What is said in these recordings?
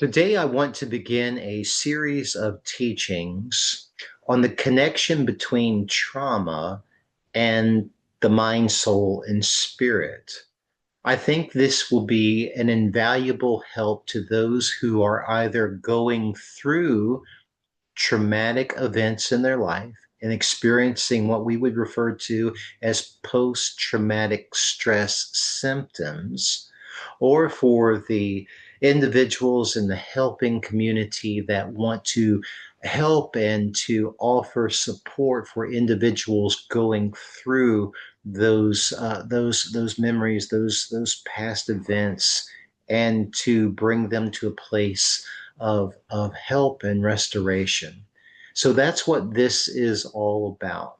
Today, I want to begin a series of teachings on the connection between trauma and the mind, soul, and spirit. I think this will be an invaluable help to those who are either going through traumatic events in their life and experiencing what we would refer to as post traumatic stress symptoms, or for the individuals in the helping community that want to help and to offer support for individuals going through those memories, those past events, and to bring them to a place of help and restoration. So that's what this is all about.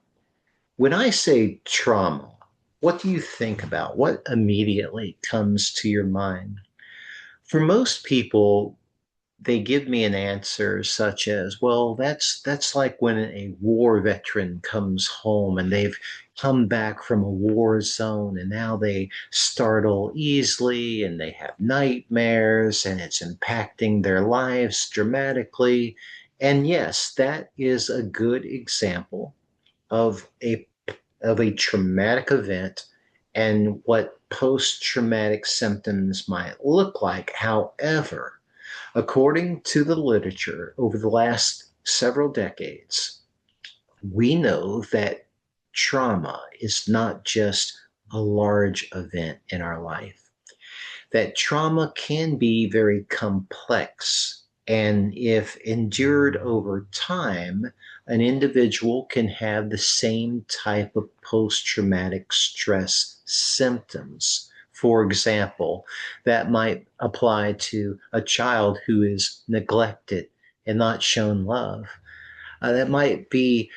When I say trauma, what do you think about? What immediately comes to your mind? For most people, they give me an answer such as, well, that's like when a war veteran comes home and they've come back from a war zone and now they startle easily and they have nightmares and it's impacting their lives dramatically. And yes, that is a good example of a traumatic event and what post-traumatic symptoms might look like. However, according to the literature over the last several decades, we know that trauma is not just a large event in our life, that trauma can be very complex. And if endured over time, an individual can have the same type of post traumatic stress symptoms. For example, that might apply to a child who is neglected and not shown love. That might be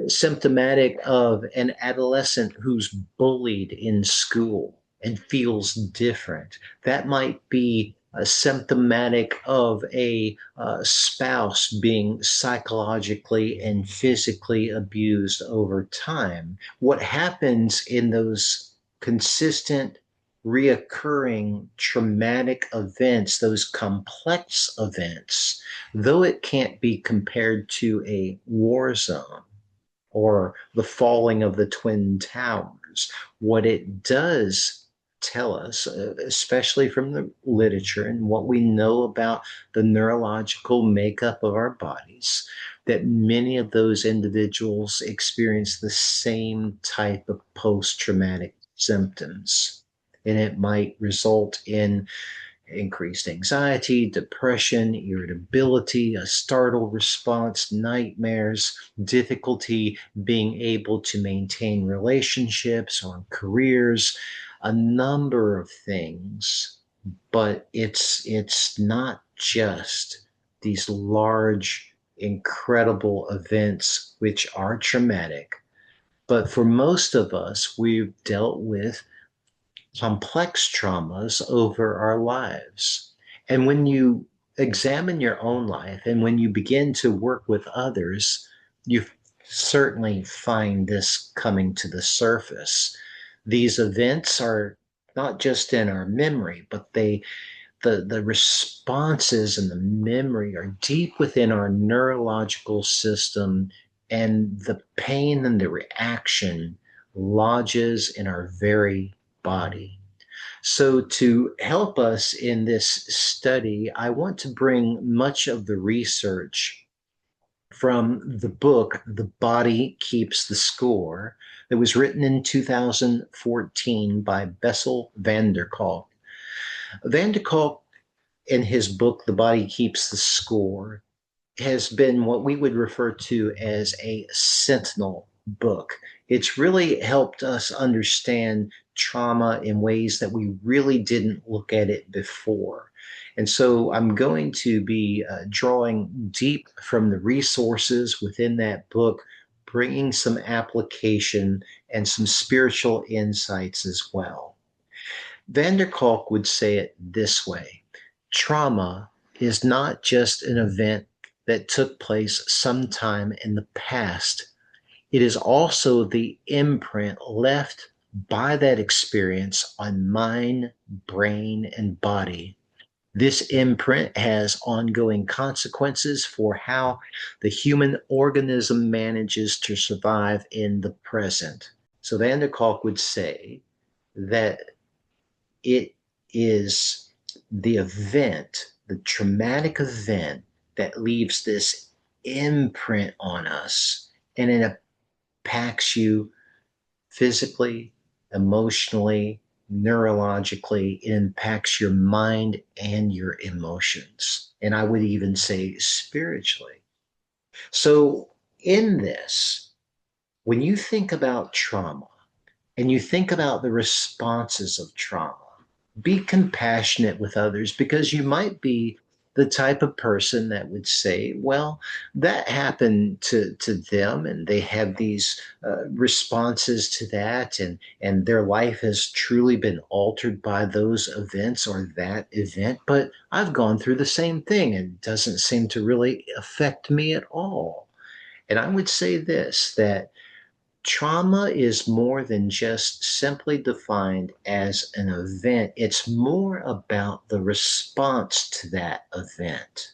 symptomatic of an adolescent who's bullied in school and feels different. That might be symptomatic of a spouse being psychologically and physically abused over time. What happens in those consistent, reoccurring traumatic events, those complex events, though it can't be compared to a war zone or the falling of the Twin Towers. What it does tell us, especially from the literature and what we know about the neurological makeup of our bodies, that many of those individuals experience the same type of post traumatic symptoms. And it might result in increased anxiety, depression, irritability, a startle response, nightmares, difficulty being able to maintain relationships or careers, a number of things. But it's not just these large, incredible events which are traumatic. But for most of us, we've dealt with complex traumas over our lives. And when you examine your own life and when you begin to work with others, you certainly find this coming to the surface. These events are not just in our memory, but the responses and the memory are deep within our neurological system, and the pain and the reaction lodges in our very body. So, to help us in this study, I want to bring much of the research from the book, The Body Keeps the Score, that was written in 2014 by Bessel van der Kolk. Van der Kolk, in his book, The Body Keeps the Score, has been what we would refer to as a sentinel book. It's really helped us understand trauma in ways that we really didn't look at it before. And so I'm going to be drawing deep from the resources within that book, bringing some application and some spiritual insights as well. Van der Kolk would say it this way: trauma is not just an event that took place sometime in the past. It is also the imprint left by that experience on mind, brain, and body This imprint has ongoing consequences for how the human organism manages to survive in the present. So Van der Kolk would say that it is the event, the traumatic event that leaves this imprint on us, and it impacts you physically, emotionally, neurologically. It impacts your mind and your emotions. And I would even say spiritually. So, in this, when you think about trauma, and you think about the responses of trauma, be compassionate with others because you might be the type of person that would say, well, that happened to them and they have these responses to that, and their life has truly been altered by those events or that event. But I've gone through the same thing and it doesn't seem to really affect me at all. And I would say this, that trauma is more than just simply defined as an event. It's more about the response to that event.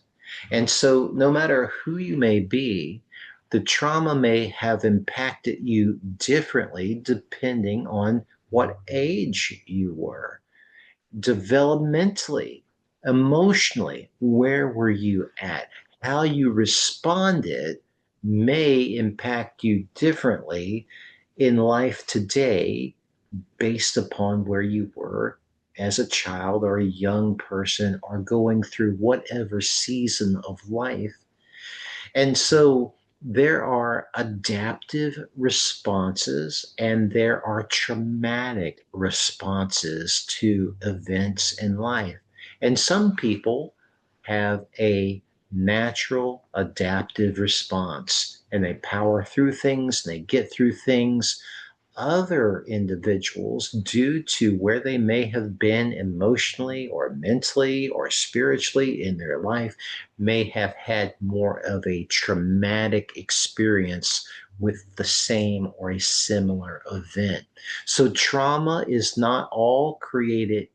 And so, no matter who you may be, the trauma may have impacted you differently depending on what age you were developmentally, emotionally, where were you at? How you responded may impact you differently in life today based upon where you were as a child or a young person or going through whatever season of life. And so there are adaptive responses and there are traumatic responses to events in life. And some people have a natural adaptive response and they power through things and they get through things. Other individuals, due to where they may have been emotionally or mentally or spiritually in their life, may have had more of a traumatic experience with the same or a similar event. So, trauma is not all created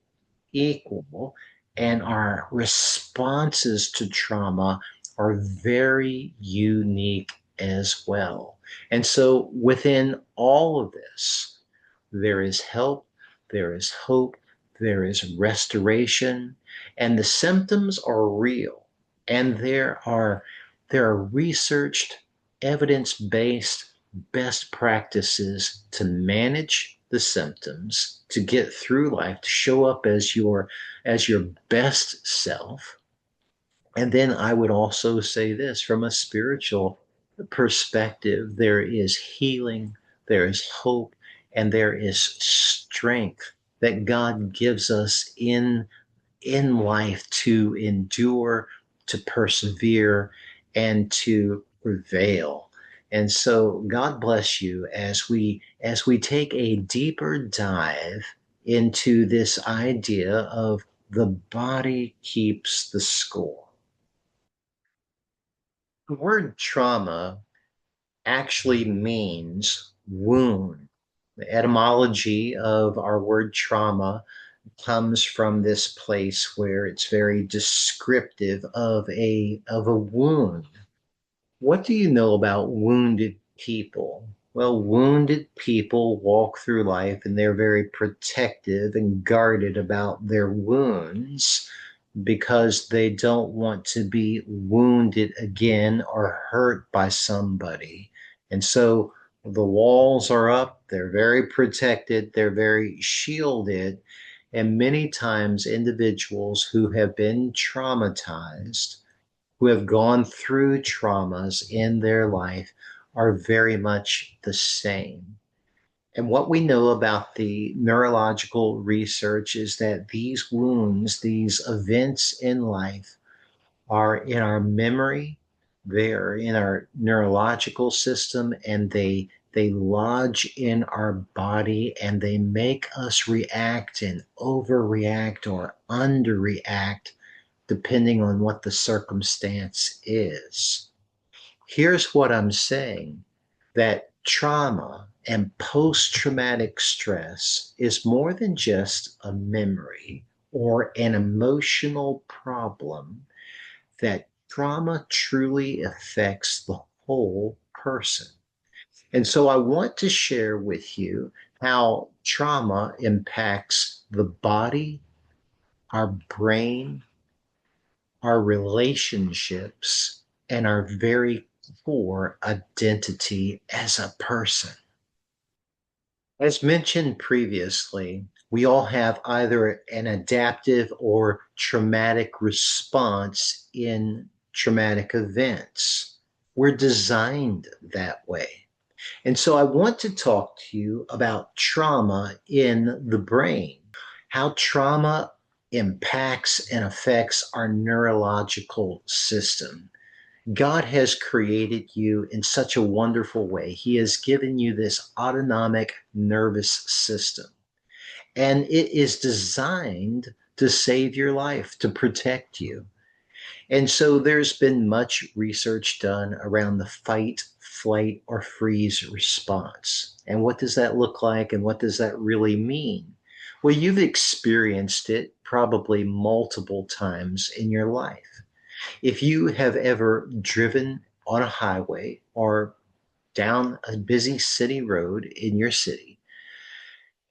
equal, and our responses to trauma are very unique as well. And so, within all of this, there is help, there is hope, there is restoration, and the symptoms are real. And there are researched, evidence-based best practices to manage the symptoms, to get through life, to show up as your best self. And then I would also say this from a spiritual perspective, there is healing, there is hope, and there is strength that God gives us in life to endure, to persevere, and to prevail. And so God bless you as we take a deeper dive into this idea of the body keeps the score. The word trauma actually means wound. The etymology of our word trauma comes from this place where it's very descriptive of a wound. What do you know about wounded people? Well, wounded people walk through life and they're very protective and guarded about their wounds because they don't want to be wounded again or hurt by somebody. And so the walls are up, they're very protected, they're very shielded. And many times, individuals who have been traumatized, who have gone through traumas in their life, are very much the same. And what we know about the neurological research is that these wounds, these events in life, are in our memory, they are in our neurological system, and they lodge in our body and they make us react and overreact or underreact depending on what the circumstance is. Here's what I'm saying, that trauma and post traumatic stress is more than just a memory or an emotional problem, that trauma truly affects the whole person. And so I want to share with you how trauma impacts the body, our brain, our relationships, and our very core identity as a person. As mentioned previously, we all have either an adaptive or traumatic response in traumatic events. We're designed that way. And so I want to talk to you about trauma in the brain, how trauma impacts and affects our neurological system. God has created you in such a wonderful way. He has given you this autonomic nervous system, and it is designed to save your life, to protect you. And so there's been much research done around the fight, flight, or freeze response. And what does that look like, and what does that really mean? Well, you've experienced it probably multiple times in your life. If you have ever driven on a highway or down a busy city road in your city,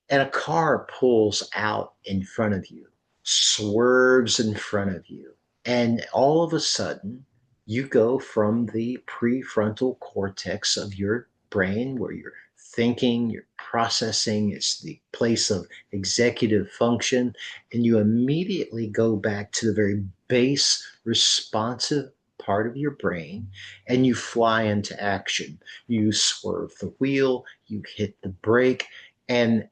and a car pulls out in front of you, swerves in front of you, and all of a sudden you go from the prefrontal cortex of your brain where you're thinking, you're processing, it's the place of executive function, and you immediately go back to the very base responsive part of your brain and you fly into action. You swerve the wheel, you hit the brake, and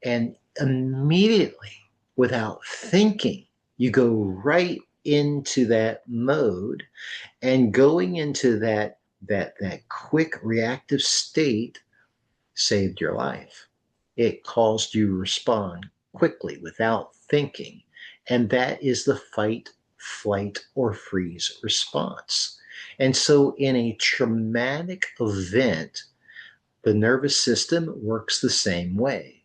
immediately, without thinking, you go right into that mode, and going into that quick reactive state saved your life. It caused you to respond quickly without thinking, and that is the fight, flight, or freeze response. And so in a traumatic event, the nervous system works the same way.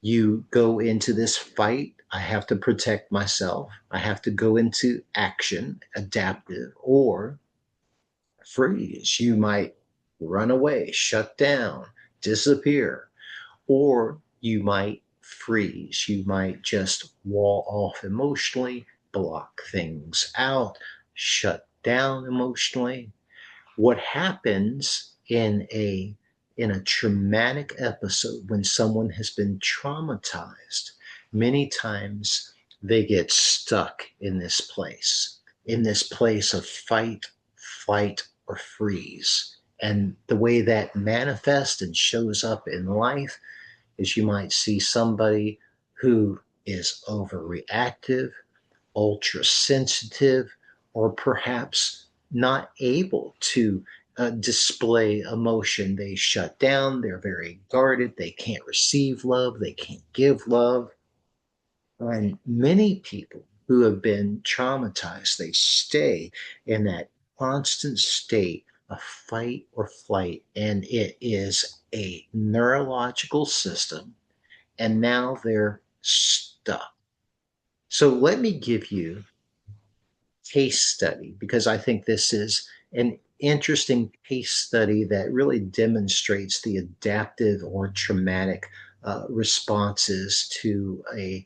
You go into this fight. I have to protect myself. I have to go into action, adaptive, or freeze. You might run away, shut down, disappear, or you might freeze. You might just wall off emotionally, block things out, shut down emotionally. What happens in a traumatic episode when someone has been traumatized, many times they get stuck in this place of fight, flight, or freeze. And the way that manifests and shows up in life is you might see somebody who is overreactive, ultra sensitive, or perhaps not able to display emotion. They shut down, they're very guarded, they can't receive love, they can't give love. And many people who have been traumatized, they stay in that constant state of fight or flight, and it is a neurological system, and now they're stuck. So let me give you case study because I think this is an interesting case study that really demonstrates the adaptive or traumatic responses to a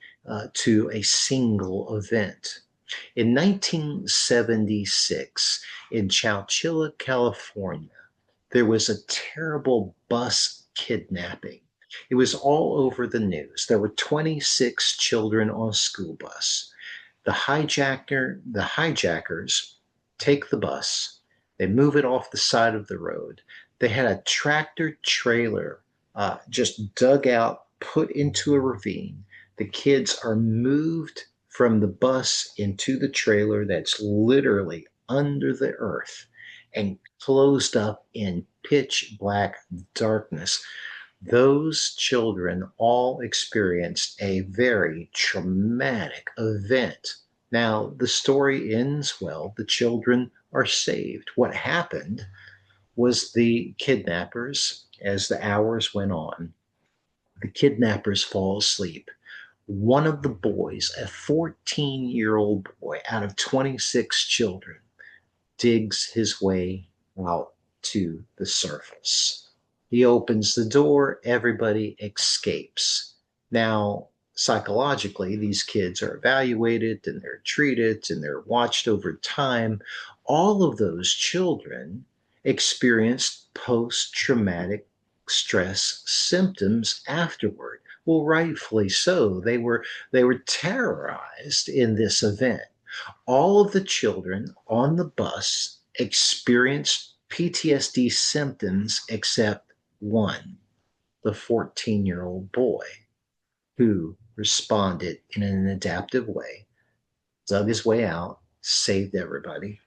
single event. In 1976, in Chowchilla, California, there was a terrible bus kidnapping. It was all over the news. There were 26 children on a school bus. The hijackers take the bus, they move it off the side of the road. They had a tractor trailer just dug out, put into a ravine. The kids are moved from the bus into the trailer that's literally under the earth and closed up in pitch black darkness. Those children all experienced a very traumatic event. Now, the story ends well. The children are saved. What happened was the kidnappers, as the hours went on, the kidnappers fall asleep. One of the boys, a 14-year-old boy out of 26 children, digs his way out to the surface. He opens the door, everybody escapes. Now, psychologically, these kids are evaluated and they're treated and they're watched over time. All of those children experienced post traumatic stress symptoms afterward. Well, rightfully so. They were terrorized in this event. All of the children on the bus experienced PTSD symptoms except one, the 14-year-old boy, who responded in an adaptive way, dug his way out, saved everybody.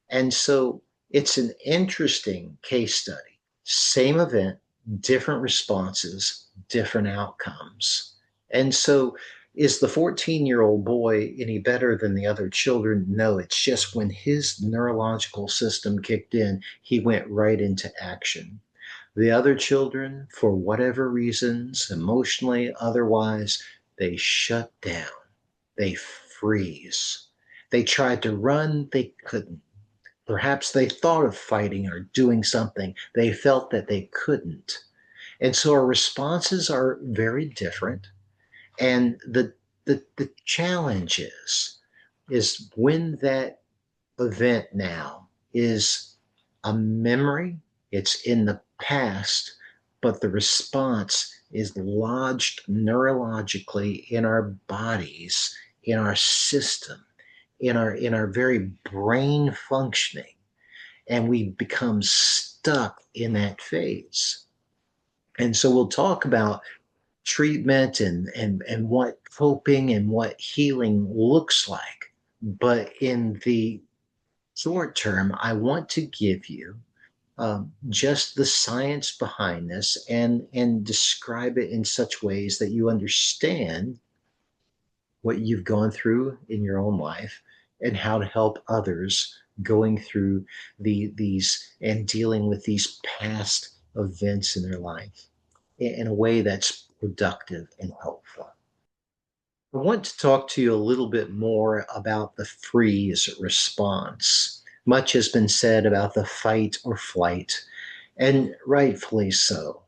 And so it's an interesting case study. Same event, different responses, different outcomes. And so is the 14-year-old boy any better than the other children? No, it's just when his neurological system kicked in, he went right into action. The other children, for whatever reasons, emotionally, otherwise, they shut down. They freeze. They tried to run, they couldn't. Perhaps they thought of fighting or doing something. They felt that they couldn't. And so our responses are very different. And the challenge is when that event now is a memory, it's in the past, but the response is lodged neurologically in our bodies, in our system, in our very brain functioning, and we become stuck in that phase. And so we'll talk about treatment and what coping and what healing looks like. But in the short term, I want to give you just the science behind this and describe it in such ways that you understand what you've gone through in your own life and how to help others going through these and dealing with these past events in their life in a way that's productive and helpful. I want to talk to you a little bit more about the freeze response. Much has been said about the fight or flight, and rightfully so.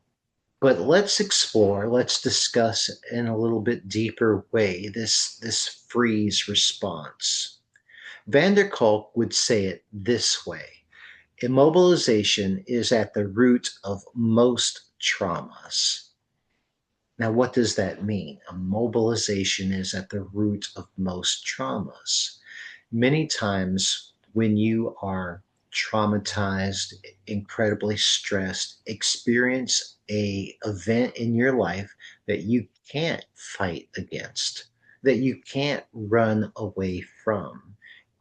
But let's explore, let's discuss in a little bit deeper way this freeze response. Van der Kolk would say it this way: immobilization is at the root of most traumas. Now, what does that mean? Immobilization is at the root of most traumas. Many times when you are traumatized, incredibly stressed, experience a event in your life that you can't fight against, that you can't run away from.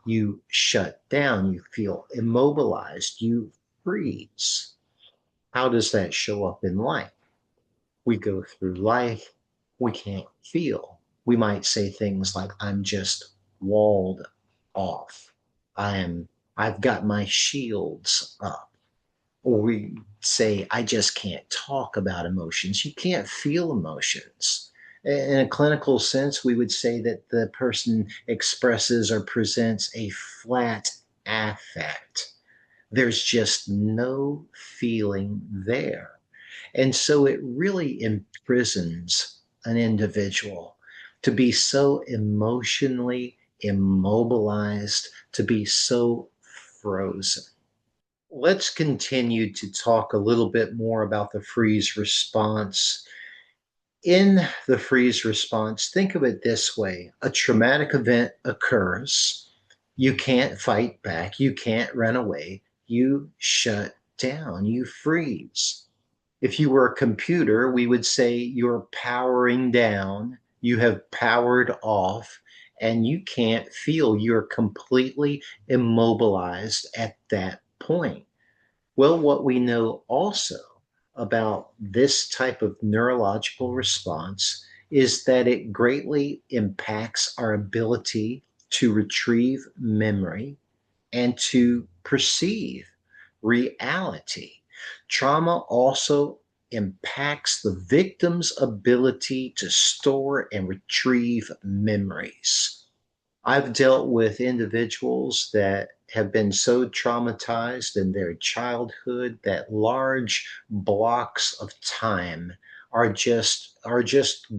You shut down, you feel immobilized, you freeze. How does that show up in life? We go through life, we can't feel. We might say things like, I'm just walled off. I've got my shields up. Or we say, I just can't talk about emotions. You can't feel emotions. In a clinical sense, we would say that the person expresses or presents a flat affect. There's just no feeling there. And so it really imprisons an individual to be so emotionally immobilized, to be so frozen. Let's continue to talk a little bit more about the freeze response. In the freeze response, think of it this way: a traumatic event occurs. You can't fight back, you can't run away, you shut down, you freeze. If you were a computer, we would say you're powering down, you have powered off, and you can't feel. You're completely immobilized at that point. Well, what we know also about this type of neurological response is that it greatly impacts our ability to retrieve memory and to perceive reality. Trauma also impacts the victim's ability to store and retrieve memories. I've dealt with individuals that have been so traumatized in their childhood that large blocks of time are just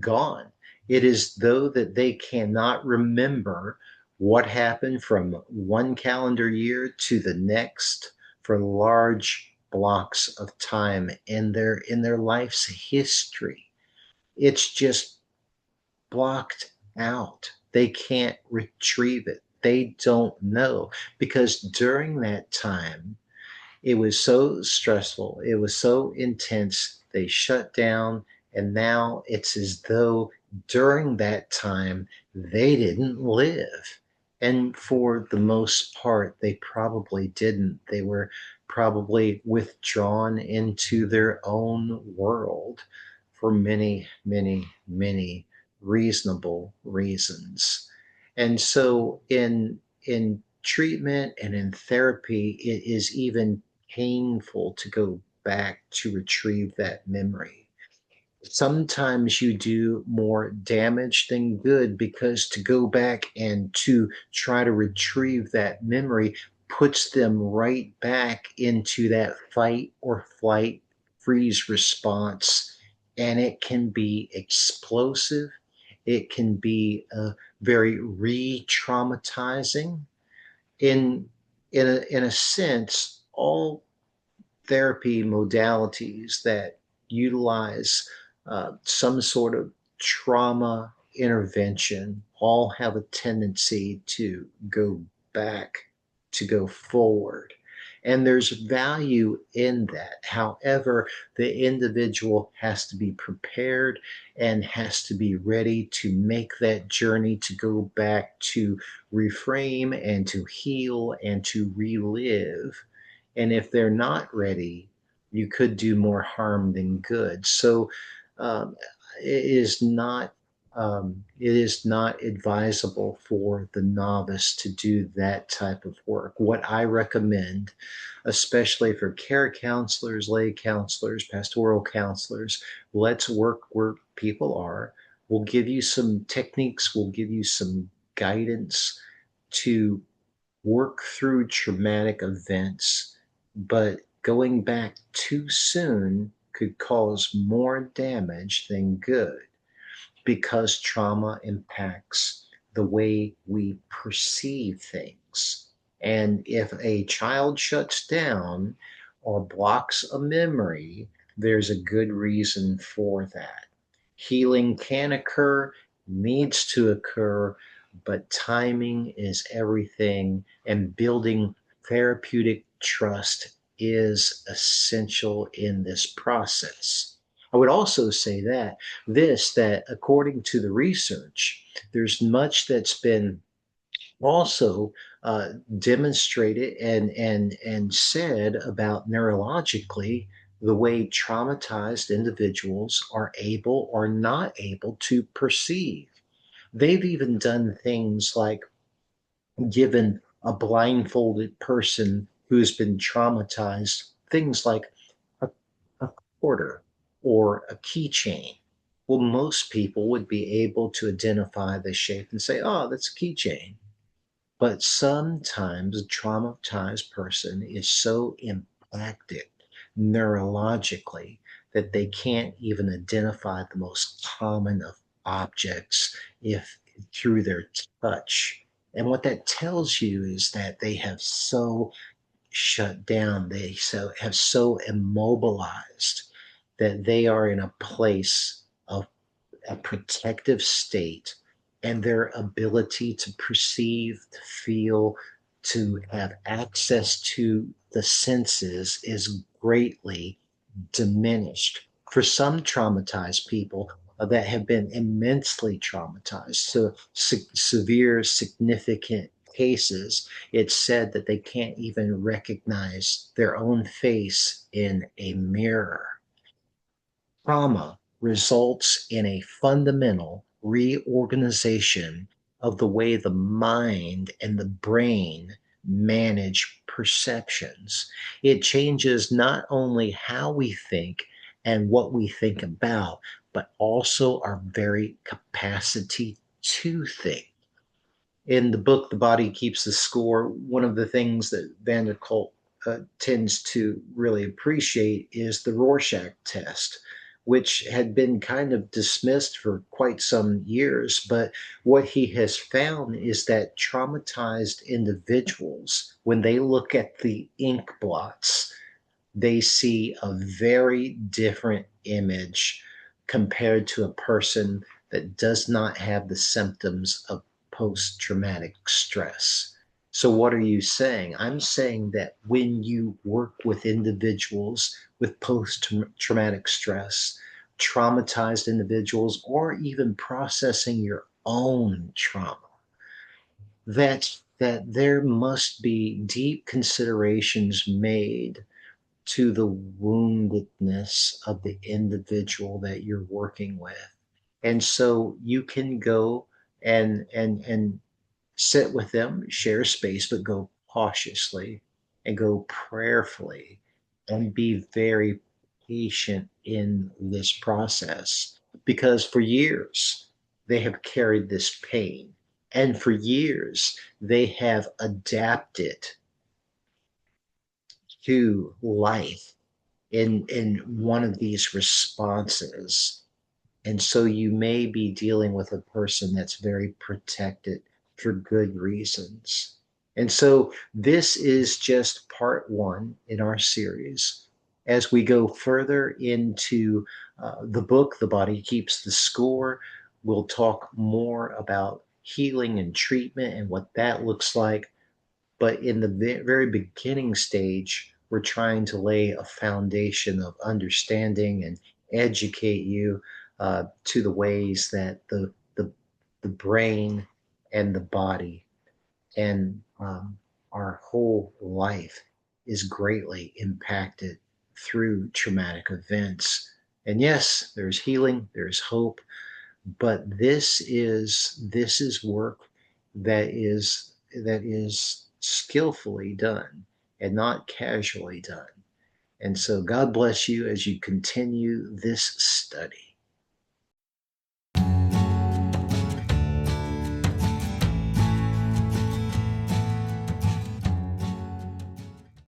gone. It is though that they cannot remember what happened from one calendar year to the next for large blocks of time in their life's history. It's just blocked out. They can't retrieve it. They don't know because during that time, it was so stressful. It was so intense. They shut down. And now it's as though during that time, they didn't live. And for the most part, they probably didn't. They were probably withdrawn into their own world for many, many, many reasonable reasons. And so in treatment and in therapy, it is even painful to go back to retrieve that memory. Sometimes you do more damage than good because to go back and to try to retrieve that memory puts them right back into that fight or flight freeze response. And it can be explosive. It can be very re-traumatizing. In a sense, all therapy modalities that utilize some sort of trauma intervention all have a tendency to go back, to go forward. And there's value in that. However, the individual has to be prepared and has to be ready to make that journey to go back to reframe and to heal and to relive. And if they're not ready, you could do more harm than good. So um, it is not it is not advisable for the novice to do that type of work. What I recommend, especially for care counselors, lay counselors, pastoral counselors, let's work where people are. We'll give you some techniques, we'll give you some guidance to work through traumatic events, but going back too soon could cause more damage than good because trauma impacts the way we perceive things. And if a child shuts down or blocks a memory, there's a good reason for that. Healing can occur, needs to occur, but timing is everything, and building therapeutic trust is essential in this process. I would also say that according to the research, there's much that's been also demonstrated and said about neurologically the way traumatized individuals are able or not able to perceive. They've even done things like given a blindfolded person who's been traumatized things like a, a quarter or a keychain. Well, most people would be able to identify the shape and say, oh, that's a keychain. But sometimes a traumatized person is so impacted neurologically that they can't even identify the most common of objects if through their touch. And what that tells you is that they have so shut down, have so immobilized that they are in a place of a protective state, and their ability to perceive, to feel, to have access to the senses is greatly diminished. For some traumatized people that have been immensely traumatized, so severe, significant cases, it's said that they can't even recognize their own face in a mirror. Trauma results in a fundamental reorganization of the way the mind and the brain manage perceptions. It changes not only how we think and what we think about, but also our very capacity to think. In the book, The Body Keeps the Score, one of the things that Van der Kolk tends to really appreciate is the Rorschach test, which had been kind of dismissed for quite some years. But what he has found is that traumatized individuals, when they look at the ink blots, they see a very different image compared to a person that does not have the symptoms of post traumatic stress. So, what are you saying? I'm saying that when you work with individuals with post traumatic stress, traumatized individuals, or even processing your own trauma, that there must be deep considerations made to the woundedness of the individual that you're working with. And so you can go and sit with them, share space, but go cautiously and go prayerfully and be very patient in this process, because for years they have carried this pain, and for years they have adapted to life in one of these responses. And so you may be dealing with a person that's very protected for good reasons. And so this is just part one in our series. As we go further into the book, The Body Keeps the Score, we'll talk more about healing and treatment and what that looks like. But in the very beginning stage, we're trying to lay a foundation of understanding and educate you to the ways that the brain and the body and our whole life is greatly impacted through traumatic events. And yes, there's healing, there's hope, but this is work that is skillfully done and not casually done. And so God bless you as you continue this study.